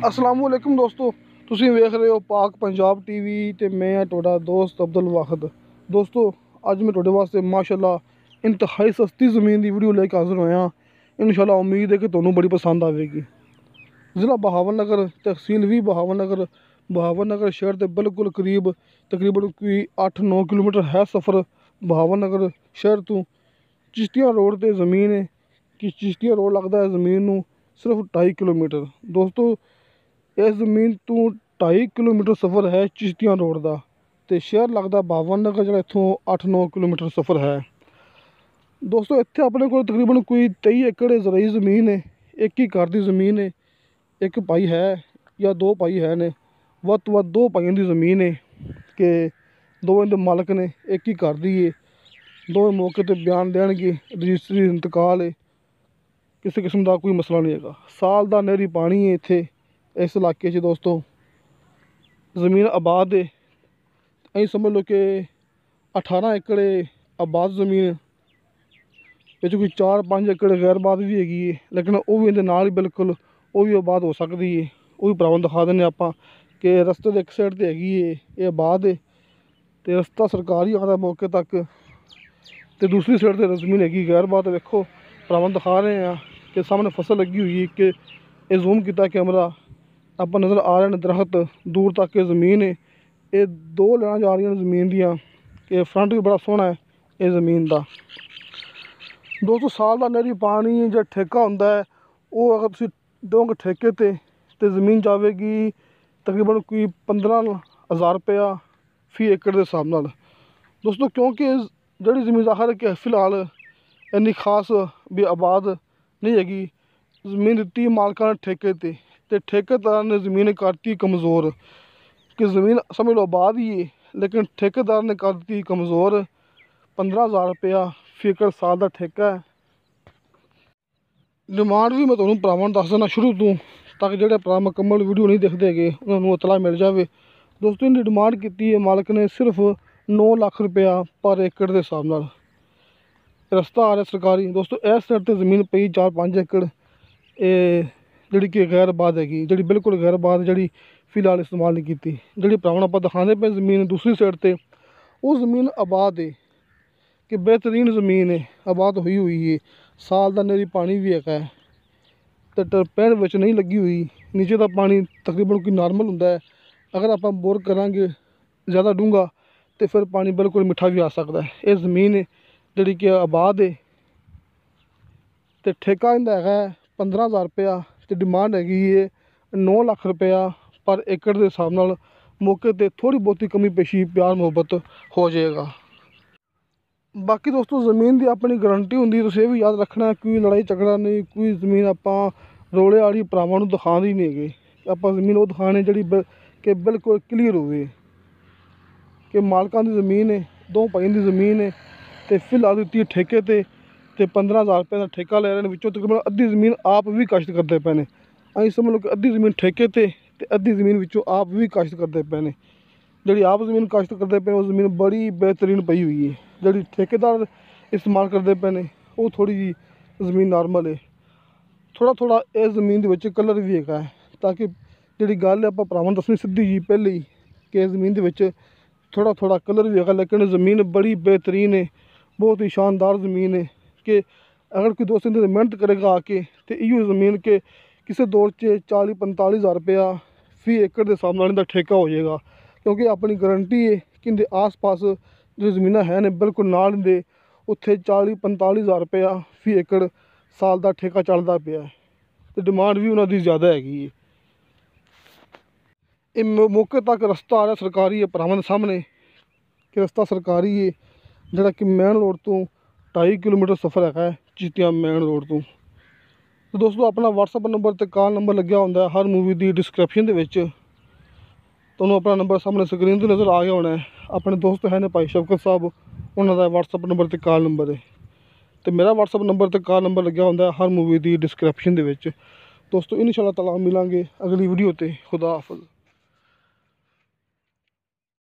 अस्सलामुअलैकुम दोस्तों, तुसीं वेख रहे हो पाक पंजाब टीवी ते मैं हां तुहाडा दोस्त अब्दुल वाहिद। दोस्तों अज मैं तुहाडे वास्ते माशाअल्लाह इंतहाई सस्ती ज़मीन की वीडियो लेके हाज़र होया। इंशाअल्लाह उम्मीद है कि तुहानूं बड़ी पसंद आएगी। ज़िला बहावलनगर, तहसील भी बहावलनगर, बहावलनगर शहर के बिल्कुल करीब तकरीबन कोई 8-9 किलोमीटर है सफ़र बहावलनगर शहर तो। चिश्तियाँ रोड पर ज़मीन है कि चिश्तियाँ रोड लगता है ज़मीन नूं सिर्फ 2.5 किलोमीटर। दोस्तों इस ज़मीन तो 2.5 किलोमीटर सफ़र है चिश्तियाँ रोड का, तो शहर लगता बहावलनगर जो इत्थों 8-9 किलोमीटर सफ़र है। दोस्तों इत्थे अपने को तकरीबन कोई 23 एकड़ ज़राई ज़मीन है। एक ही घर की ज़मीन है, एक भाई है या 2 भाई है ने, वध तो वध 2 भाइयों की ज़मीन है कि दो इनके मालक ने, एक ही घर की है। दो मौके पर बयान देंगे, रजिस्ट्री इंतकाल है, किसी किस्म का कोई मसला नहीं है। साल का नहरी पानी है इत्थे इस इलाके दोस्तों। ज़मीन आबाद है, अं समझ लो कि 18 एकड़ आबाद ज़मीन, बिच कोई 4-5 एकड़ गैर आबाद भी हैगी है, लेकिन वह भी इहदे नाल ही बिल्कुल वो भी आबाद हो सकती है। वो भी भरावां दिखा दें आप कि रस्ते एक साइड तो हैगी है, ये आबाद है तो रस्ता सरकारी आता मौके तक, तो दूसरी साइड तो ज़मीन हैगी गैर आबाद। वेखो भरावां दिखा रहे हैं कि सामने फसल लगी हुई है कि ये जूम किया कैमरा, आप नज़र आ रहे हैं दरख्त दूर तक के ज़मीन है। ये 2 लाइनां जा रही ज़मीन दियाँ कि फ्रंट भी बड़ा सोहना है ये ज़मीन का। दोस्तों साल का नहरी पानी जो ठेका होंदा है, वो अगर तुसीं दोगे ठेके ते ज़मीन जाएगी तकरीबन कोई 15,000 रुपया फी एकड़ के हिसाब नाल। दोस्तों क्योंकि जी ज़मीन ज़ाहिर है कि फ़िलहाल इन्नी खास भी आबाद नहीं हैगी। ज़मीन दी मालकां ने ठेके ते ठेकेदार ने ज़मीन करती कमज़ोर कि ज़मीन समझ लो आबाद ही है, लेकिन ठेकेदार ने कर दी कमज़ोर। 15,000 रुपया फी एकड़ साल का ठेका है। डिमांड भी मैं तुहानूं भरावां दस देना शुरू तो, ताकि जो भरा मुकम्मल वीडियो नहीं देखते गए उन्होंने इतला मिल जाए। दोस्तों इन्हें डिमांड की है मालक ने सिर्फ 9 लाख रुपया पर एकड़ के हिसाब नाल। रस्ता आ रहा सरकारी। दोस्तों इस साइड पर ज़मीन पई 4-5 एकड़ जी कि गैर आबाद हैगी, जी बिल्कुल गैर आबाद जी फिलहाल इस्तेमाल नहीं की। जी भरावां आप दिखाते पे ज़मीन दूसरी साइड पर वो ज़मीन आबाद है कि बेहतरीन ज़मीन है, आबाद हुई है। साल का नहरी पानी भी है तो टरपैन विच नहीं लगी हुई। नीचे का पानी तकरीबन कोई नॉर्मल होंदा है, अगर आप बोर करांगे ज़्यादा डूंगा तो फिर पानी बिल्कुल मिठा भी आ सकता है। ये ज़मीन है जी कि आबाद है तो ठेका इनका है 15,000 रुपया, तो डिमांड हैगी है 9 लाख रुपया पर एकड़ के हिसाब नाल। मौके पर थोड़ी बहुती कमी पेशी प्यार मुहब्बत हो जाएगा। बाकी दोस्तों ज़मीन की अपनी गारंटी होंगी, तुसीं ये भी याद रखना कोई लड़ाई झगड़ा नहीं, कोई ज़मीन आप रोले वाली भरावां नूं दिखानी नहीं है। आप ज़मीन वो दिखाने जी कि बिल्कुल क्लीयर होवे कि मालकां की ज़मीन है, 2 भाइयों की ज़मीन है तो फिलहाल दी ठेके ते 15,000 रुपये का ठेका ले रहे हैं। विचों तकरीबन अद्धी ज़मीन आप भी काश्त करते पे ने। अं समझ लो कि अद्धी ज़मीन ठेके ते अद्धी ज़मीन विचों आप भी काश्त करते पे ने। जी आप ज़मीन काश्त करते पे वो ज़मीन बड़ी बेहतरीन पई हुई है। जी ठेकेदार इस्तेमाल करते पे ने वो थोड़ी जी ज़मीन नॉर्मल है। थोड़ा थोड़ा इस ज़मीन के कलर भी है, ताकि जी गल आप भरावां दसनी सीधी जी पहले ही कि ज़मीन के थोड़ा थोड़ा कलर भी है, लेकिन ज़मीन बड़ी बेहतरीन है, बहुत ही शानदार ज़मीन है कि अगर कोई दोस्त इन्हें मेहनत करेगा आके तो इो ज़मीन के किसी दौर से 40-45 हज़ार रुपया फी एकड़ के हिसाब नाल इनका ठेका हो जाएगा। क्योंकि अपनी गारंटी है कि इनके आस पास जो ज़मीन है ने बिल्कुल नाल इनके उत्थे 40-45 हज़ार रुपया फी एकड़ साल का ठेका चलता पाया है, तो डिमांड भी उन्होंने ज़्यादा हैगी है। ये मौके तक रस्ता आ रहा सरकारी है भरावां दे सामने कि रस्ता सरकारी है, जोड़ा कि मेन रोड तो 2.5 किलोमीटर सफ़र है चिश्तियां मेन रोड तो दोस्तों अपना WhatsApp नंबर तो कॉल नंबर लग्या होंदा है हर मूवी की डिस्क्रिप्शन के। तुहानूं अपना नंबर सामने स्क्रीन पर नज़र आ गया होना है। अपने दोस्त है ने भाई शफकत साहब, उन्होंने WhatsApp नंबर तो कॉल नंबर है, तो मेरा WhatsApp नंबर तो कॉल नंबर लग्या होंदा है हर मूवी की डिस्क्रिप्शन के। दोस्तों इंशाअल्लाह ताला मिलांगे अगली वीडियो ते। खुदा हाफिज़।